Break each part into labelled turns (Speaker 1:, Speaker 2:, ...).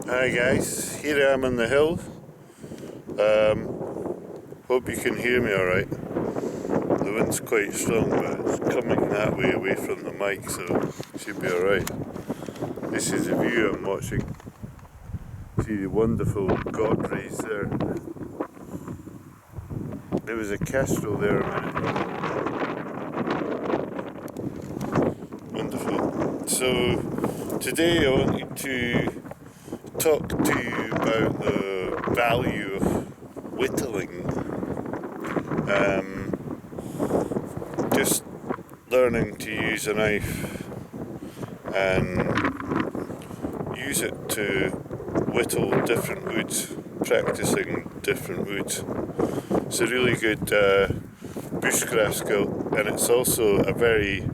Speaker 1: Hi guys, here I am on the hill. Hope you can hear me alright. The wind's quite strong, but it's coming that way away from the mic, so it should be alright. This is the view I'm watching. See the wonderful god rays there. There was a kestrel there a minute ago. Wonderful. So today I wanted to talk to you about the value of whittling. Just learning to use a knife and use it to whittle different woods, practicing different woods. It's a really good bushcraft skill, and it's also a very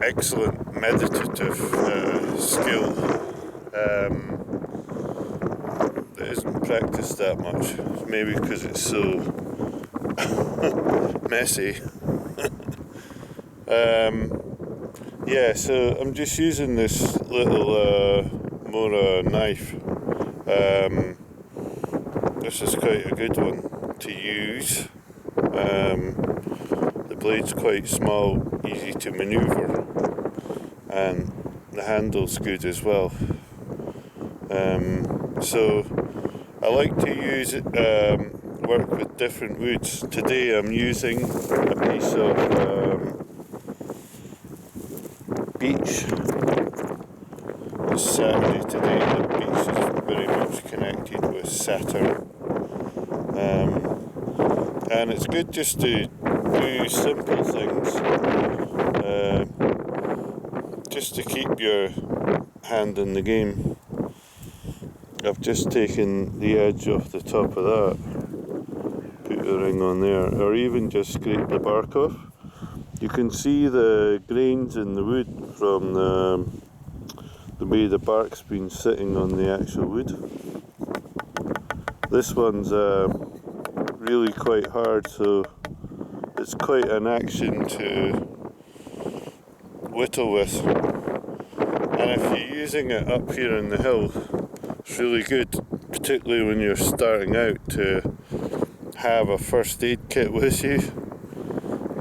Speaker 1: excellent meditative skill that isn't practiced that much, maybe because it's so messy. Yeah, so I'm just using this little Mora knife. This is quite a good one to use. The blade's quite small, easy to manoeuvre, and the handle's good as well. So I like to use it, work with different woods. Today I'm using a piece of beech. It's Saturday today, the beech is very much connected with Saturn. And it's good just to do simple things, just to keep your hand in the game. I've just taken the edge off the top of that, put a ring on there, or even just scrape the bark off. You can see the grains in the wood from the way the bark's been sitting on the actual wood. This one's really quite hard, so it's quite an action to whittle with. And if you're using it up here in the hill, it's really good, particularly when you're starting out, to have a first aid kit with you,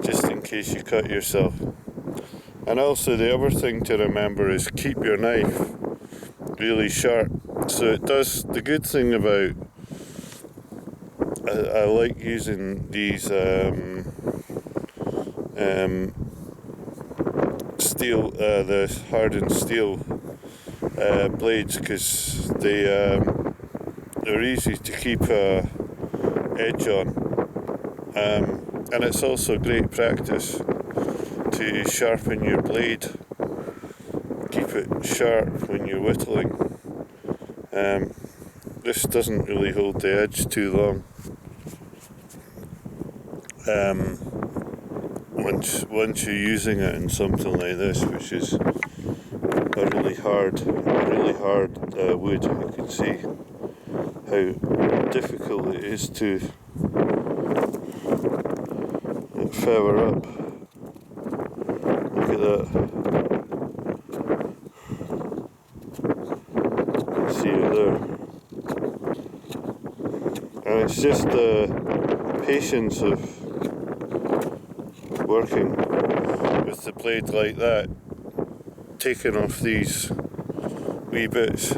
Speaker 1: just in case you cut yourself. And also the other thing to remember is keep your knife really sharp. So it does, the good thing about, I like using these steel, the hardened steel blades, because they're easy to keep a edge on, and it's also great practice to sharpen your blade, keep it sharp when you're whittling. This doesn't really hold the edge too long. Once you're using it in something like this, which is a really hard wood, you can see how difficult it is to feather up. Look at that. You can see it there. And it's just the patience of working with the blade like that, taking off these wee bits.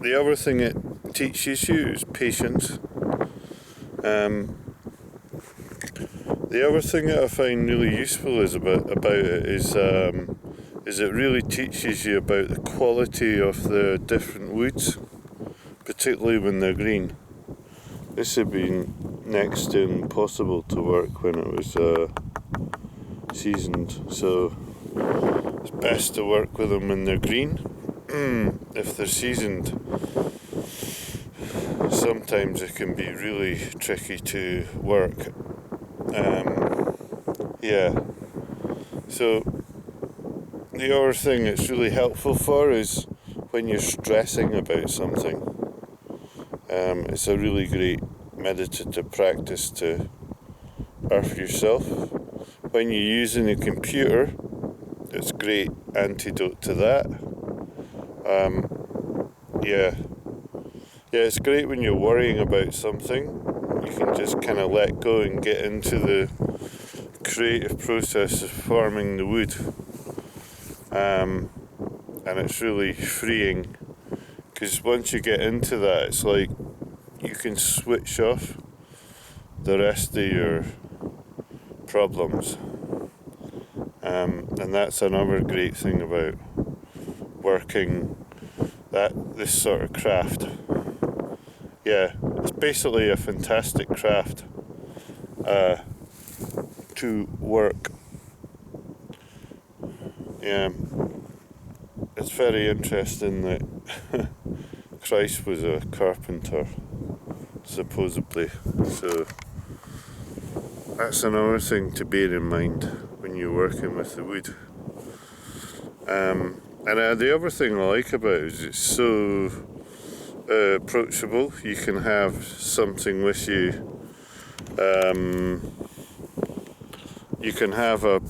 Speaker 1: The other thing it teaches you is patience. The other thing that I find really useful about it is it really teaches you about the quality of the different woods, particularly when they're green. This had been next to impossible to work when it was seasoned, so it's best to work with them when they're green. If they're seasoned, sometimes it can be really tricky to work. Yeah, so the other thing it's really helpful for is when you're stressing about something. It's a really great meditative practice to earth yourself. When you're using a computer, it's a great antidote to that. Yeah. Yeah, it's great when you're worrying about something. You can just kind of let go and get into the creative process of forming the wood. And it's really freeing, because once you get into that, it's like you can switch off the rest of your problems. And that's another great thing about working this sort of craft. Yeah, it's basically a fantastic craft to work. Yeah, it's very interesting that Christ was a carpenter, supposedly. So that's another thing to bear in mind when you're working with the wood. And the other thing I like about it is it's so approachable. You can have something with you. You can have a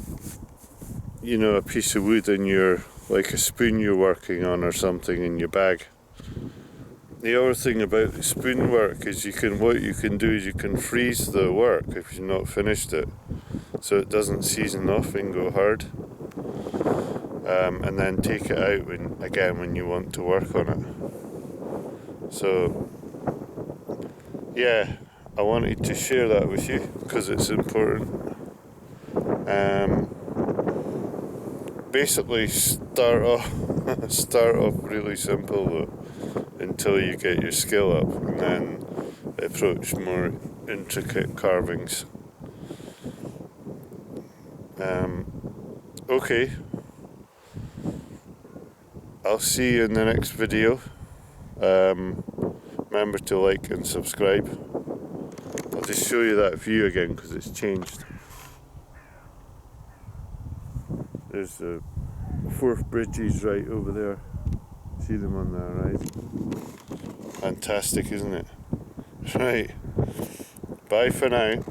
Speaker 1: piece of wood in your, like a spoon you're working on or something, in your bag. The other thing about the spoon work is what you can do is you can freeze the work if you've not finished it, so it doesn't season off and go hard. And then take it out when you want to work on it. So yeah, I wanted to share that with you because it's important. Basically start off really simple though, until you get your skill up, and then approach more intricate carvings. Okay, I'll see you in the next video. Remember to like and subscribe. I'll just show you that view again because it's changed. There's the Forth Bridges right over there. See them on the horizon. Fantastic, isn't it? Right. Bye for now.